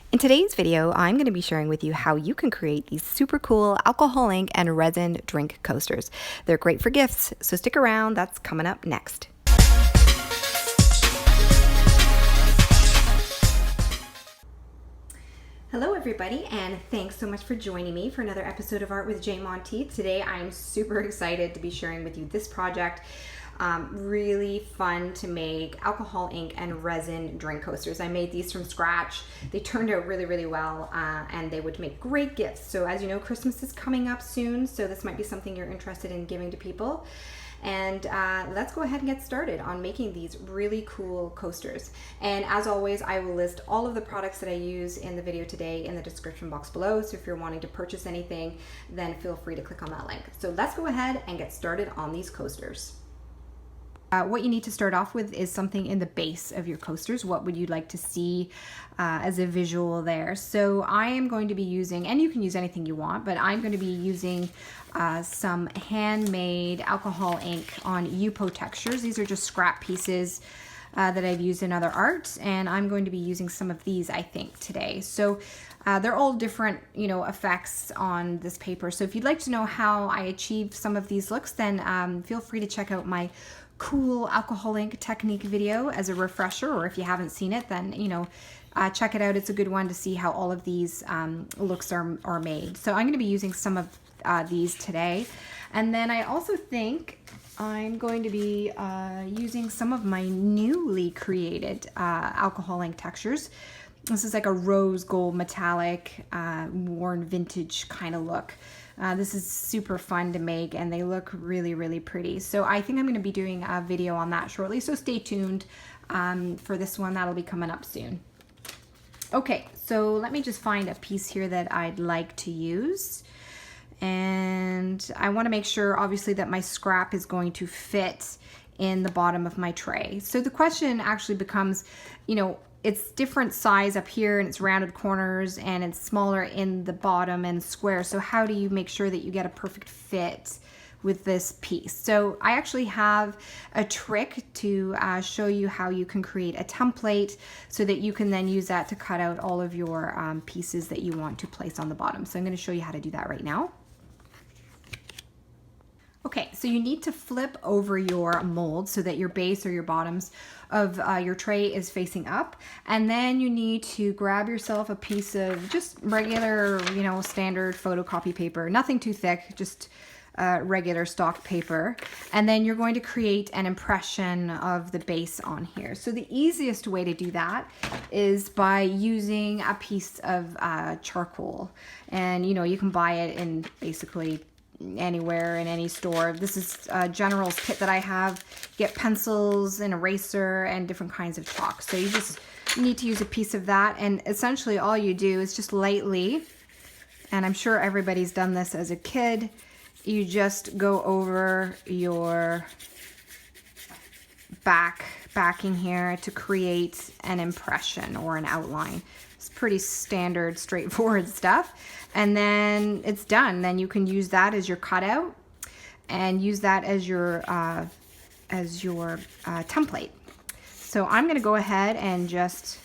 In today's video, I'm going to be sharing with you how you can create these super cool alcohol ink and resin drink coasters. They're great for gifts, so stick around, that's coming up next. Hello everybody, and thanks so much for joining me for another episode of Art with J. Monteith. Today I'm super excited to be sharing with you this project. Really fun to make alcohol ink and resin drink coasters. I made these from scratch. They turned out really well, and they would make great gifts. So as you know, Christmas is coming up soon, so this might be something you're interested in giving to people. And let's go ahead and get started on making these really cool coasters. And as always, I will list all of the products that I use in the video today in the description box below. So if you're wanting to purchase anything, then feel free to click on that link. So let's go ahead and get started on these coasters. What you need to start off with is something in the base of your coasters. What would you like to see as a visual there? So I am going to be using, and you can use anything you want, but I'm going to be using some handmade alcohol ink on Yupo textures. These are just scrap pieces that I've used in other art, and I'm going to be using some of these, I think, today. So they're all different, effects on this paper. So if you'd like to know how I achieve some of these looks, then feel free to check out my cool alcohol ink technique video as a refresher, or if you haven't seen it, then check it out. It's a good one to see how all of these looks are made. So I'm going to be using some of these today, and then I also think I'm going to be using some of my newly created alcohol ink textures. This is like a rose gold metallic worn vintage kind of look. This is super fun to make, and they look really pretty. So I think I'm going to be doing a video on that shortly, so stay tuned for this one. That'll be coming up soon. Okay, so let me just find a piece here that I'd like to use. And I want to make sure, obviously, that my scrap is going to fit in the bottom of my tray. So the question actually becomes, it's different size up here, and it's rounded corners, and it's smaller in the bottom and square. So how do you make sure that you get a perfect fit with this piece? So I actually have a trick to show you how you can create a template so that you can then use that to cut out all of your pieces that you want to place on the bottom. So I'm going to show you how to do that right now. Okay, so you need to flip over your mold so that your base or your bottoms of your tray is facing up, and then you need to grab yourself a piece of just regular, standard photocopy paper, nothing too thick, just regular stock paper, and then you're going to create an impression of the base on here. So the easiest way to do that is by using a piece of charcoal, and you can buy it in basically anywhere in any store. This is a General's kit that I have. Get pencils, an eraser, and different kinds of chalk. So you just need to use a piece of that, and essentially all you do is just lightly, and I'm sure everybody's done this as a kid, you just go over your backing here to create an impression or an outline. It's pretty standard, straightforward stuff. And then it's done. Then you can use that as your cutout and use that as your template. So I'm going to go ahead and just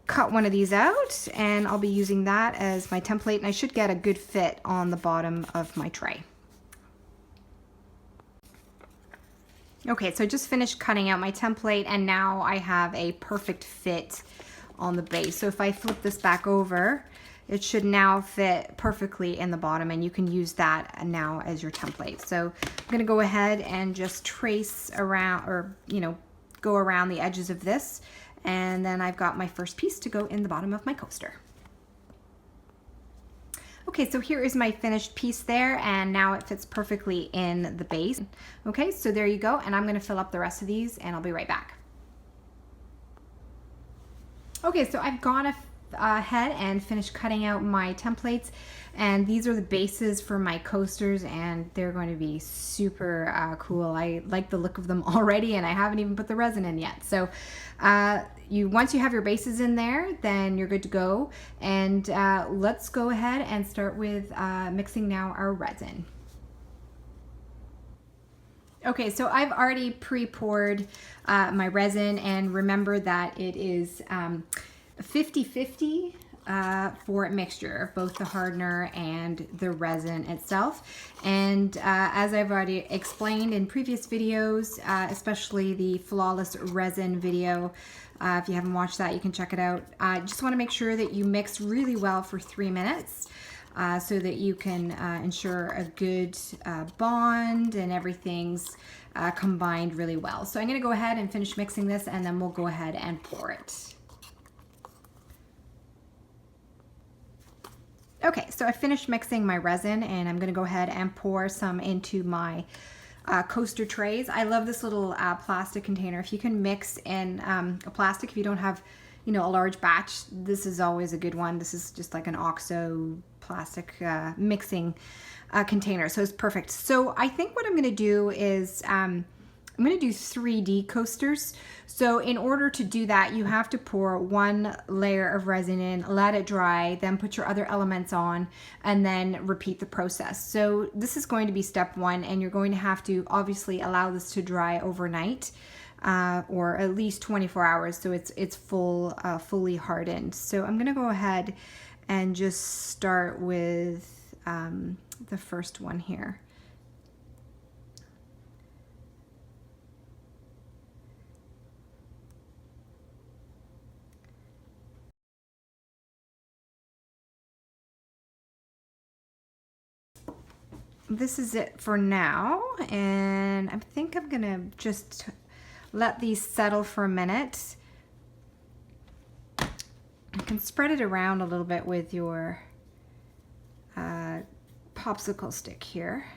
cut one of these out, and I'll be using that as my template, and I should get a good fit on the bottom of my tray. Okay, so I just finished cutting out my template, and now I have a perfect fit on the base. So if I flip this back over, it should now fit perfectly in the bottom, and you can use that now as your template. So I'm going to go ahead and just trace around, or go around the edges of this, and then I've got my first piece to go in the bottom of my coaster. Okay, so here is my finished piece there, and now it fits perfectly in the base. Okay, so there you go, and I'm going to fill up the rest of these, and I'll be right back. Okay, so I've gone ahead and finished cutting out my templates, and these are the bases for my coasters, and they're going to be super cool. I like the look of them already, and I haven't even put the resin in yet. So once you have your bases in there, then you're good to go, and let's go ahead and start with mixing now our resin. Okay, so I've already pre-poured my resin, and remember that it is 50-50 for a mixture of both the hardener and the resin itself. And as I've already explained in previous videos, especially the flawless resin video, if you haven't watched that, you can check it out. Just want to make sure that you mix really well for 3 minutes so that you can ensure a good bond and everything's combined really well. So I'm going to go ahead and finish mixing this, and then we'll go ahead and pour it. Okay, so I finished mixing my resin, and I'm going to go ahead and pour some into my coaster trays. I love this little plastic container. If you can mix in a plastic, if you don't have, you know, a large batch, this is always a good one. This is just like an OXO plastic mixing container, so it's perfect. So I think what I'm going to do is I'm going to do 3D coasters. So in order to do that, you have to pour one layer of resin in, let it dry, then put your other elements on, and then repeat the process. So this is going to be step 1, and you're going to have to obviously allow this to dry overnight, or at least 24 hours, so it's fully hardened. So I'm going to go ahead and just start with the first one here. This is it for now, and I think I'm gonna just let these settle for a minute. You can spread it around a little bit with your popsicle stick here.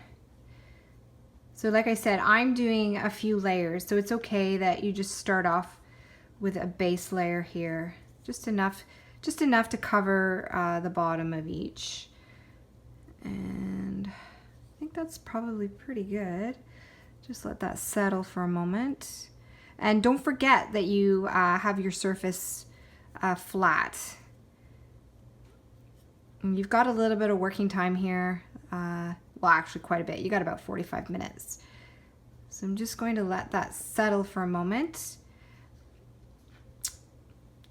So like I said, I'm doing a few layers, so it's okay that you just start off with a base layer here, just enough to cover the bottom of each. And I think that's probably pretty good. Just let that settle for a moment. And don't forget that you have your surface flat. And you've got a little bit of working time here. Well, actually quite a bit. You got about 45 minutes. So I'm just going to let that settle for a moment.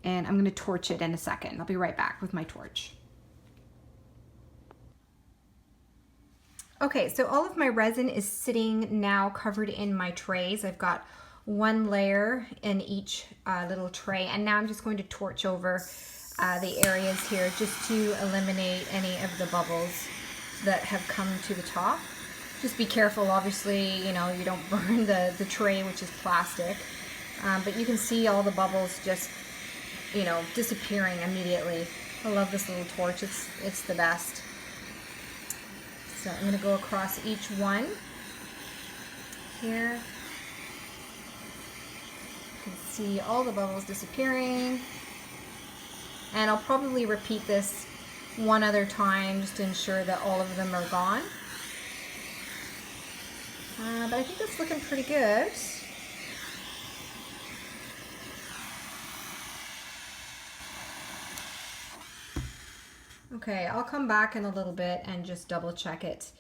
And I'm going to torch it in a second. I'll be right back with my torch. Okay, so all of my resin is sitting now covered in my trays. I've got one layer in each little tray, and now I'm just going to torch over the areas here just to eliminate any of the bubbles that have come to the top. Just be careful, obviously, you know, you don't burn the tray, which is plastic, but you can see all the bubbles just, you know, disappearing immediately. I love this little torch, it's the best. So I'm going to go across each one here. You can see all the bubbles disappearing. And I'll probably repeat this one other time just to ensure that all of them are gone. But I think that's looking pretty good. Okay, I'll come back in a little bit and just double check it,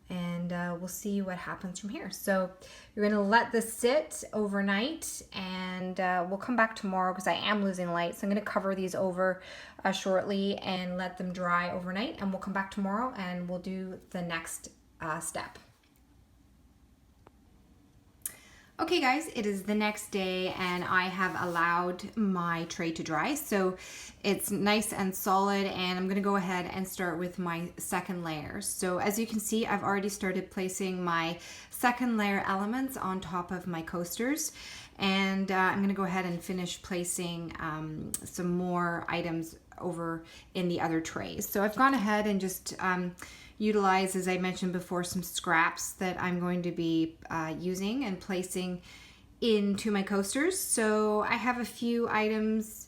and we'll see what happens from here. So you're going to let this sit overnight, and we'll come back tomorrow because I am losing light. So I'm going to cover these over shortly and let them dry overnight, and we'll come back tomorrow and we'll do the next step. Okay guys, it is the next day and I have allowed my tray to dry. So it's nice and solid, and I'm gonna go ahead and start with my second layer. So as you can see, I've already started placing my second layer elements on top of my coasters. And I'm gonna go ahead and finish placing some more items over in the other trays. So I've gone ahead and just utilize, as I mentioned before, some scraps that I'm going to be using and placing into my coasters. So I have a few items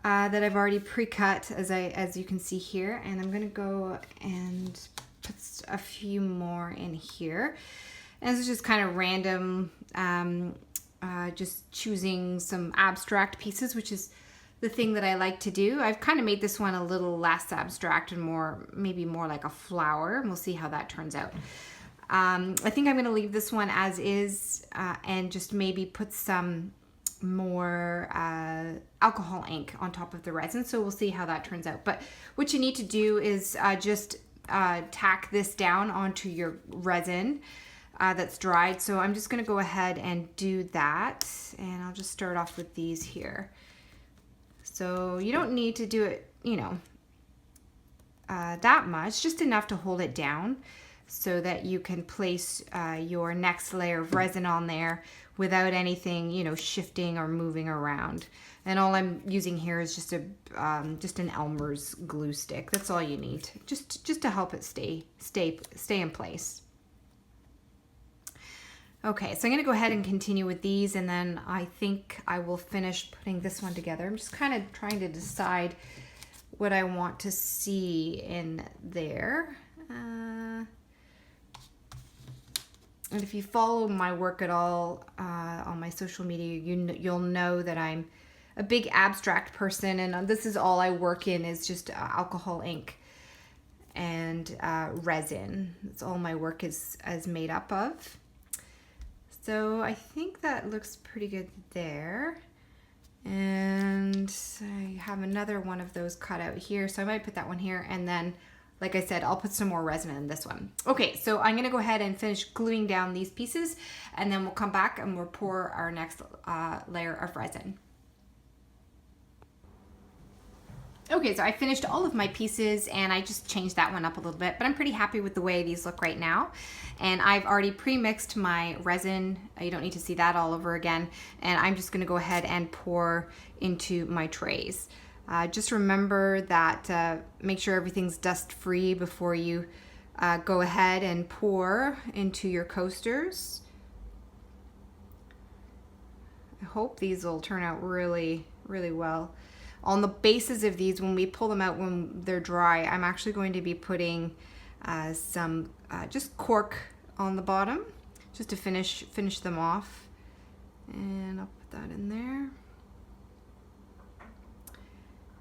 that I've already pre-cut, as you can see here, and I'm gonna go and put a few more in here. And this is just kind of random, just choosing some abstract pieces, which is the thing that I like to do. I've kind of made this one a little less abstract and maybe more like a flower, and we'll see how that turns out. I think I'm going to leave this one as is and just maybe put some more alcohol ink on top of the resin. So we'll see how that turns out. But what you need to do is just tack this down onto your resin that's dried. So I'm just going to go ahead and do that. And I'll just start off with these here. So you don't need to do it, you know, that much, just enough to hold it down so that you can place your next layer of resin on there without anything, you know, shifting or moving around. And all I'm using here is just an Elmer's glue stick. That's all you need, just to help it stay in place. Okay, so I'm gonna go ahead and continue with these, and then I think I will finish putting this one together. I'm just kind of trying to decide what I want to see in there. And if you follow my work at all on my social media, you'll know that I'm a big abstract person, and this is all I work in is just alcohol ink and resin. That's all my work is made up of. So I think that looks pretty good there. And I have another one of those cut out here, so I might put that one here, and then, like I said, I'll put some more resin in this one. Okay, so I'm gonna go ahead and finish gluing down these pieces, and then we'll come back and we'll pour our next layer of resin. Okay, so I finished all of my pieces, and I just changed that one up a little bit, but I'm pretty happy with the way these look right now. And I've already pre-mixed my resin. You don't need to see that all over again. And I'm just gonna go ahead and pour into my trays. Just remember that make sure everything's dust-free before you go ahead and pour into your coasters. I hope these will turn out really, really well. On the bases of these, when we pull them out when they're dry, I'm actually going to be putting some just cork on the bottom, just to finish them off. And I'll put that in there.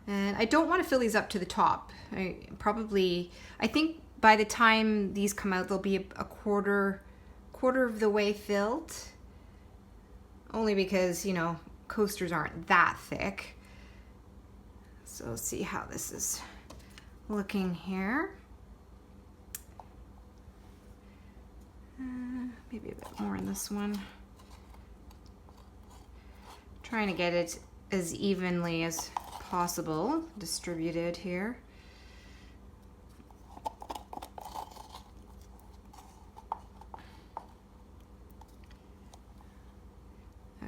And I don't want to fill these up to the top. I think by the time these come out, they'll be a quarter of the way filled. Only because, you know, coasters aren't that thick. So let's see how this is looking here. Maybe a bit more in this one. Trying to get it as evenly as possible distributed here.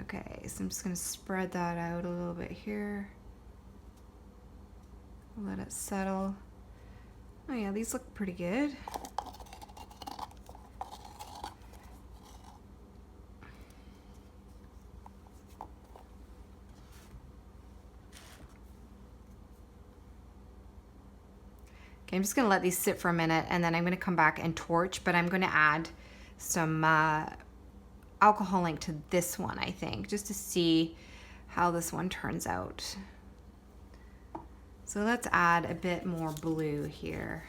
Okay, so I'm just going to spread that out a little bit here. Let it settle. Oh yeah, these look pretty good. Okay, I'm just gonna let these sit for a minute, and then I'm gonna come back and torch, but I'm gonna add some alcohol ink to this one, I think, just to see how this one turns out. So let's add a bit more blue here.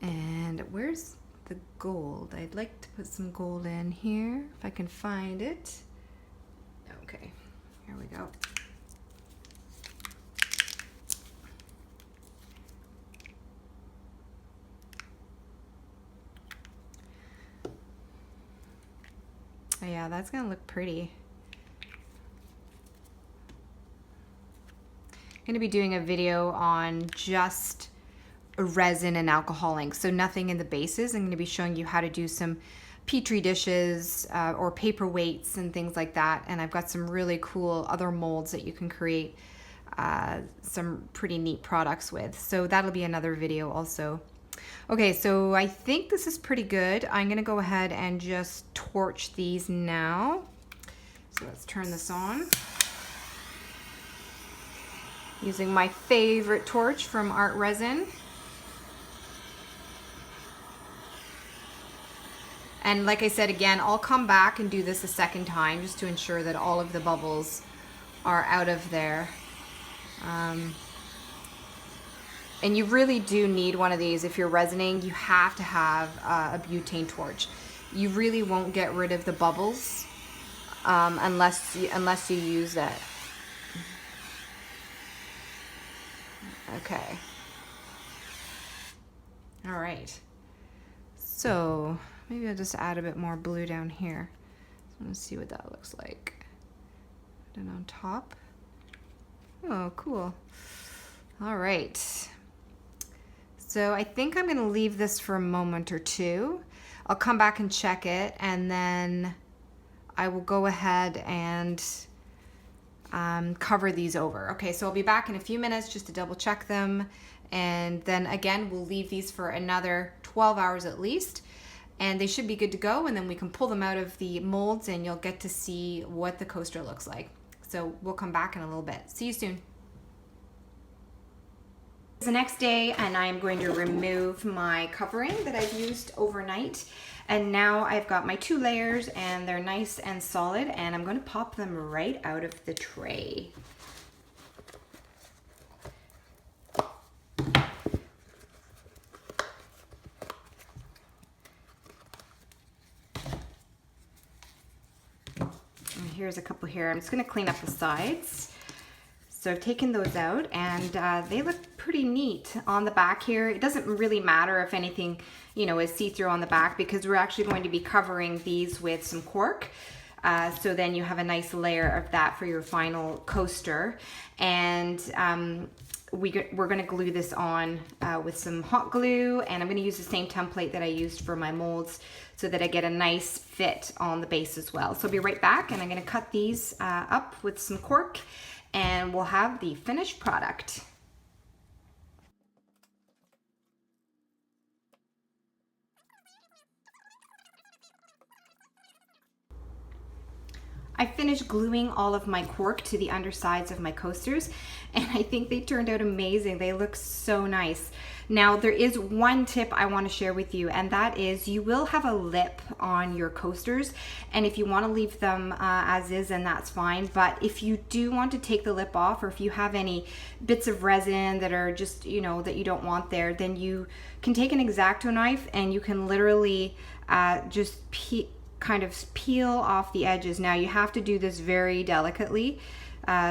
And where's the gold? I'd like to put some gold in here, if I can find it. Okay, here we go. Oh yeah, that's gonna look pretty. I'm going to be doing a video on just resin and alcohol ink, so nothing in the bases. I'm going to be showing you how to do some petri dishes or paperweights and things like that, and I've got some really cool other molds that you can create some pretty neat products with, so that'll be another video also. Okay, so I think this is pretty good. I'm going to go ahead and just torch these now. So let's turn this on. Using my favorite torch from Art Resin. And like I said, again, I'll come back and do this a second time just to ensure that all of the bubbles are out of there. And you really do need one of these if you're resining. You have to have a butane torch. you really won't get rid of the bubbles unless you use that. Okay. All right. So maybe I'll just add a bit more blue down here. So let's see what that looks like. Put it on top. Oh, cool. All right. So I think I'm gonna leave this for a moment or two. I'll come back and check it, and then I will go ahead and cover these over. Okay, so I'll be back in a few minutes just to double check them. And then again, we'll leave these for another 12 hours at least, and they should be good to go. And then we can pull them out of the molds and you'll get to see what the coaster looks like. So we'll come back in a little bit. See you soon. It's the next day, and I'm going to remove my covering that I've used overnight. And now I've got my 2 layers and they're nice and solid, and I'm going to pop them right out of the tray. Here's a couple here. I'm just going to clean up the sides. So I've taken those out, and they look pretty neat on the back here. It doesn't really matter if anything, you know, is see-through on the back, because we're actually going to be covering these with some cork. So then you have a nice layer of that for your final coaster. And we're going to glue this on with some hot glue, and I'm going to use the same template that I used for my molds so that I get a nice fit on the base as well. So I'll be right back, and I'm going to cut these up with some cork, and we'll have the finished product. I finished gluing all of my cork to the undersides of my coasters, and I think they turned out amazing. They look so nice. Now, there is one tip I want to share with you, and that is you will have a lip on your coasters, and if you want to leave them as is, then that's fine. But if you do want to take the lip off, or if you have any bits of resin that are just, you know, that you don't want there, then you can take an X-Acto knife and you can literally just kind of peel off the edges. Now, you have to do this very delicately.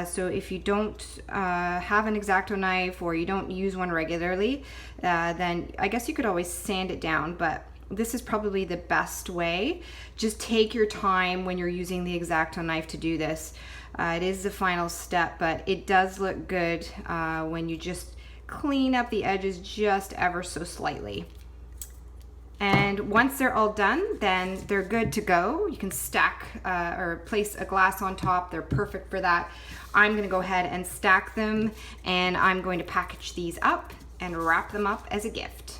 So if you don't have an X-Acto knife, or you don't use one regularly, then I guess you could always sand it down, but this is probably the best way. Just take your time when you're using the X-Acto knife to do this. It is the final step, but it does look good when you just clean up the edges just ever so slightly. And once they're all done, then they're good to go. You can stack or place a glass on top. They're perfect for that. I'm gonna go ahead and stack them, and I'm going to package these up and wrap them up as a gift.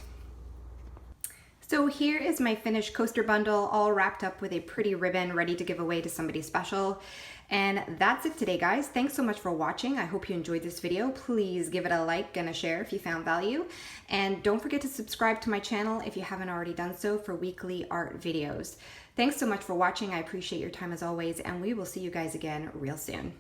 So here is my finished coaster bundle, all wrapped up with a pretty ribbon, ready to give away to somebody special. And that's it today, guys. Thanks so much for watching. I hope you enjoyed this video. Please give it a like and a share if you found value. And don't forget to subscribe to my channel if you haven't already done so for weekly art videos. Thanks so much for watching. I appreciate your time as always, and we will see you guys again real soon.